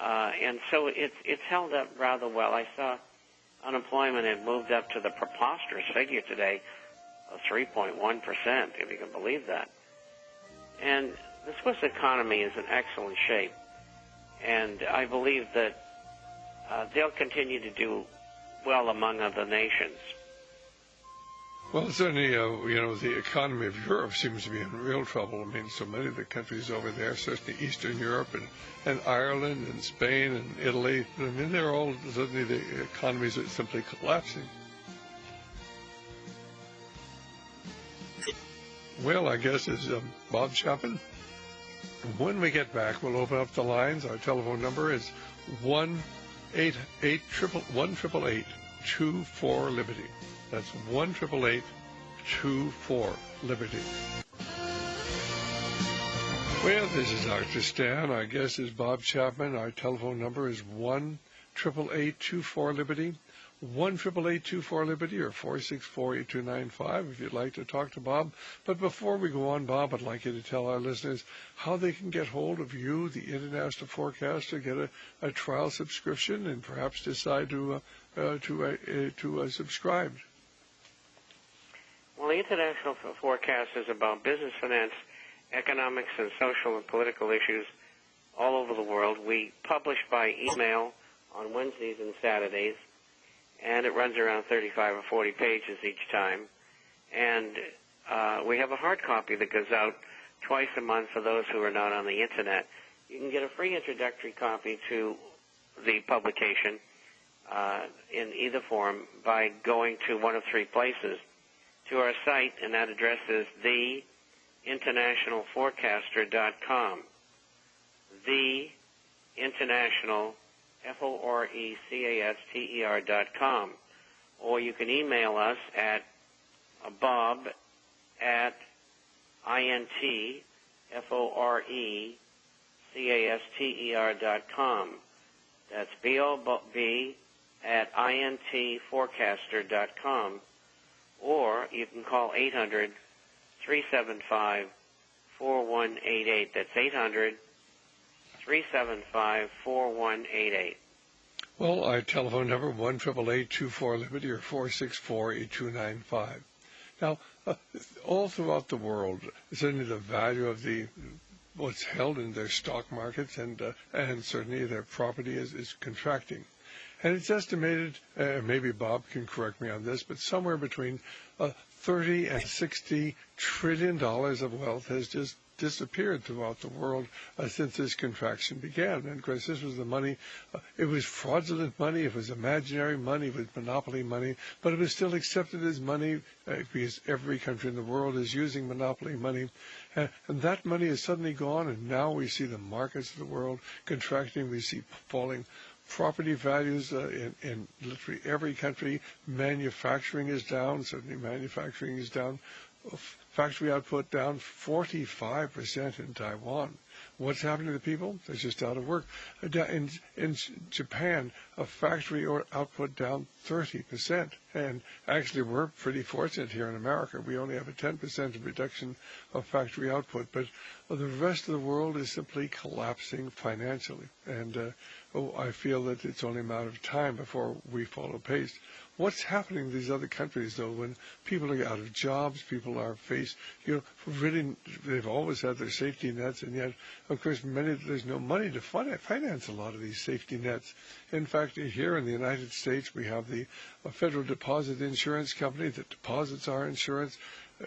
And so it's held up rather well. I saw unemployment had moved up to the preposterous figure today of 3.1%, if you can believe that. And the Swiss economy is in excellent shape, and I believe that they'll continue to do well among other nations. Well, certainly, the economy of Europe seems to be in real trouble. I mean, so many of the countries over there, certainly Eastern Europe and Ireland and Spain and Italy, I mean, they're all, suddenly the economies are simply collapsing. Well, I guess is Bob Chapman. When we get back, we'll open up the lines. Our telephone number is 1-888-24-LIBERTY. That's 1-888-24-LIBERTY. Well, this is Dr. Stan. Our guest is Bob Chapman. Our telephone number is 1-888-24-LIBERTY. 1-888-24-LIBERTY or 464-8295 if you'd like to talk to Bob. But before we go on, Bob, I'd like you to tell our listeners how they can get hold of you, the International Forecaster, get a trial subscription, and perhaps decide to subscribe. Well, the International Forecast is about business, finance, economics, and social and political issues all over the world. We publish by email on Wednesdays and Saturdays, and it runs around 35 or 40 pages each time. And we have a hard copy that goes out twice a month for those who are not on the Internet. You can get a free introductory copy to the publication in either form by going to one of three places. To our site, and that address is theinternationalforecaster.com. The International, FORECASTER.com. Or you can email us at bob@intforecaster.com. That's BOB@intforecaster.com. Or you can call 800-375-4188. That's 800-375-4188. Well, our telephone number, 1-888-24-LIBERTY or 464-8295. Now, all throughout the world, certainly the value of what's held in their stock markets and certainly their property is contracting. And it's estimated, maybe Bob can correct me on this, but somewhere between $30 and $60 trillion of wealth has just disappeared throughout the world since this contraction began. And of course, this was the money, it was fraudulent money, it was imaginary money, it was monopoly money, but it was still accepted as money because every country in the world is using monopoly money. And that money is suddenly gone, and now we see the markets of the world contracting, we see falling property values in literally every country. Manufacturing is down. Certainly manufacturing is down. Factory output down 45% in Taiwan. What's happening to the people? They're just out of work. In Japan, a factory output down 30%. And actually, we're pretty fortunate here in America. We only have a 10% reduction of factory output. But the rest of the world is simply collapsing financially. And I feel that it's only a matter of time before we follow pace. What's happening in these other countries, though, when people are out of jobs, people are faced, really, they've always had their safety nets, and yet, of course, there's no money to finance a lot of these safety nets. In fact, here in the United States, we have the Federal Deposit Insurance Company that deposits our insurance,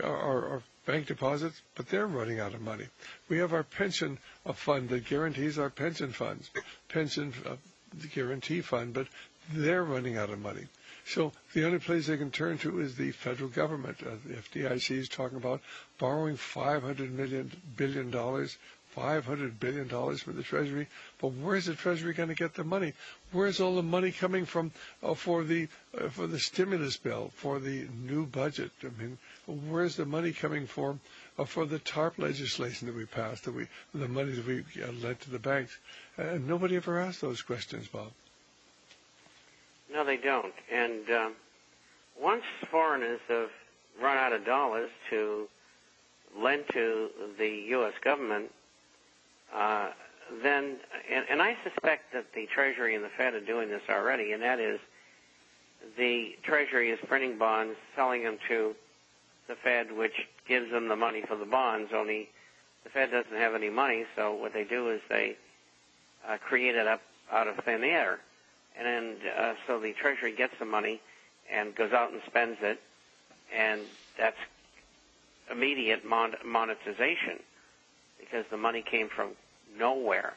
our bank deposits, but they're running out of money. We have our pension fund that guarantees our pension funds, pension guarantee fund, but they're running out of money. So the only place they can turn to is the federal government. The FDIC is talking about borrowing $500 billion for the Treasury. But where's the Treasury going to get the money? Where's all the money coming from for the stimulus bill, for the new budget? I mean, where's the money coming for the TARP legislation that we passed, the money that we lent to the banks? And nobody ever asked those questions, Bob. No, they don't. And once foreigners have run out of dollars to lend to the U.S. government, then, and I suspect that the Treasury and the Fed are doing this already, and that is the Treasury is printing bonds, selling them to the Fed, which gives them the money for the bonds, only the Fed doesn't have any money, so what they do is they create it up out of thin air. And then, so the Treasury gets the money and goes out and spends it, and that's immediate monetization because the money came from nowhere.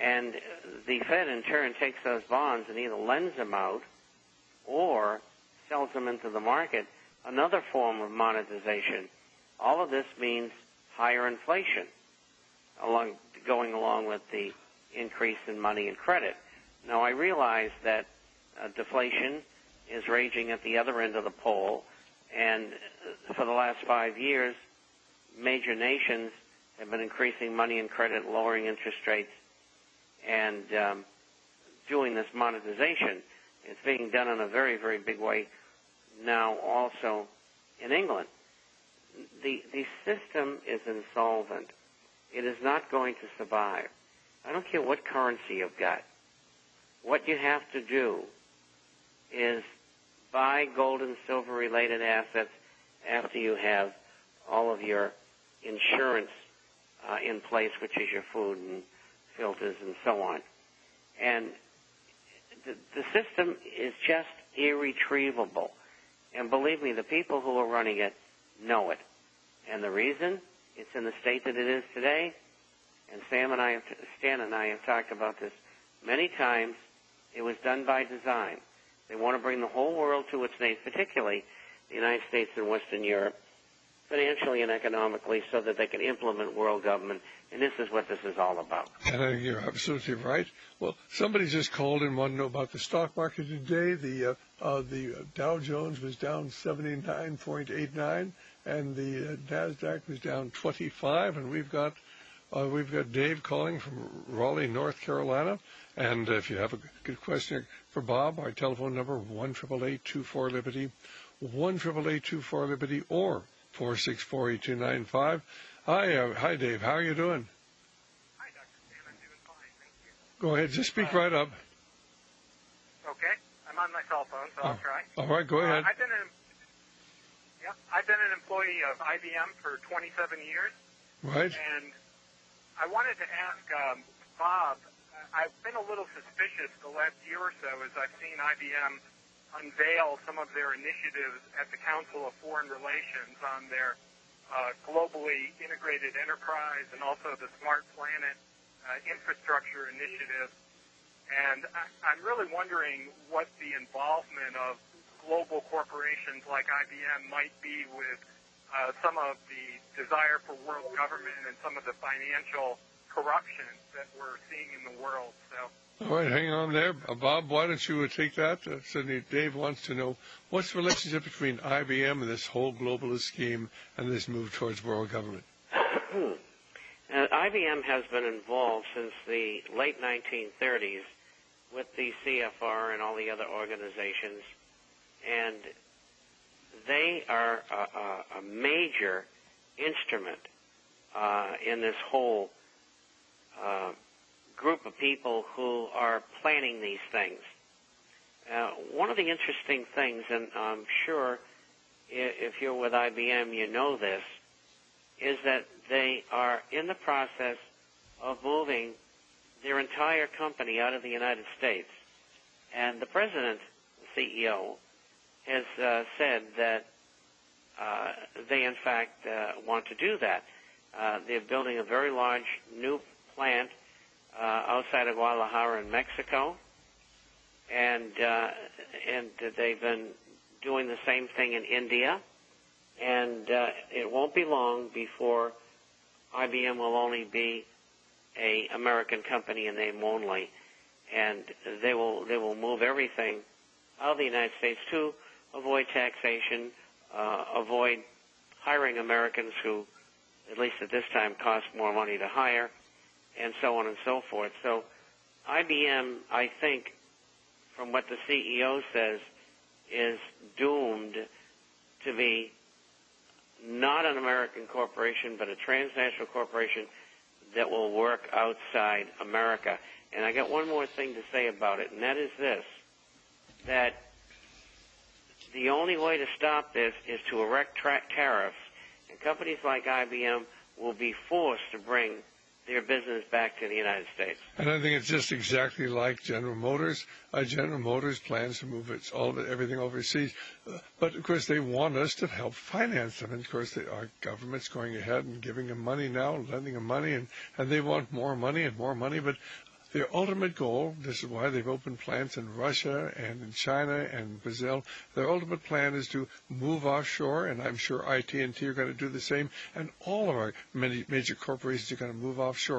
And the Fed, in turn, takes those bonds and either lends them out or sells them into the market, another form of monetization. All of this means higher inflation, going along with the increase in money and credit. Now, I realize that deflation is raging at the other end of the pole, and for the last 5 years, major nations have been increasing money and credit, lowering interest rates, and doing this monetization. It's being done in a very, very big way now also in England. The system is insolvent. It is not going to survive. I don't care what currency you've got. What you have to do is buy gold and silver-related assets after you have all of your insurance in place, which is your food and filters and so on. And the system is just irretrievable. And believe me, the people who are running it know it. And the reason it's in the state that it is today, and Stan and I have talked about this many times, it was done by design. They want to bring the whole world to its knees, particularly the United States and Western Europe, financially and economically, so that they can implement world government. And this is what this is all about. And I think you're absolutely right. Well, somebody just called and wanted to know about the stock market today. The Dow Jones was down 79.89, and the Nasdaq was down 25. And we've got Dave calling from Raleigh, North Carolina. And if you have a good question for Bob, our telephone number 1-888-24-LIBERTY, 1-888-24-LIBERTY, or 464-8295. Hi, Dave. How are you doing? Hi, Dr. Stan. I'm doing fine. Thank you. Go ahead. Just speak right up. Okay. I'm on my cell phone, so I'll try. All right. Go ahead. I've been an employee of IBM for 27 years. Right. And I wanted to ask Bob, I've been a little suspicious the last year or so as I've seen IBM unveil some of their initiatives at the Council of Foreign Relations on their globally integrated enterprise and also the Smart Planet infrastructure initiative. And I'm really wondering what the involvement of global corporations like IBM might be with some of the desire for world government and some of the financial corruption that we're seeing in the world. So. All right, hang on there. Bob, why don't you take that? Certainly Dave wants to know, what's the relationship between IBM and this whole globalist scheme and this move towards world government? IBM has been involved since the late 1930s with the CFR and all the other organizations, and they are a major instrument in this whole group of people who are planning these things. One of the interesting things, and I'm sure if you're with IBM you know this, is that they are in the process of moving their entire company out of the United States. And the president, the CEO, has said that they in fact want to do that. They're building a very large new plant outside of Guadalajara in Mexico, and they've been doing the same thing in India, and it won't be long before IBM will only be a American company in name only, and they will move everything out of the United States to avoid taxation, avoid hiring Americans who, at least at this time, cost more money to hire, and so on and so forth. So IBM, I think, from what the CEO says, is doomed to be not an American corporation, but a transnational corporation that will work outside America. And I got one more thing to say about it, and that is this, that the only way to stop this is to erect tariffs, and companies like IBM will be forced to bring their business back to the United States. And I think it's just exactly like General Motors. General Motors plans to move everything overseas. But, of course, they want us to help finance them. And, of course, our government's going ahead and giving them money now, lending them money, and they want more money and more money. But their ultimate goal, this is why they've opened plants in Russia and in China and Brazil, their ultimate plan is to move offshore, and I'm sure IT&T are going to do the same, and all of our many major corporations are going to move offshore.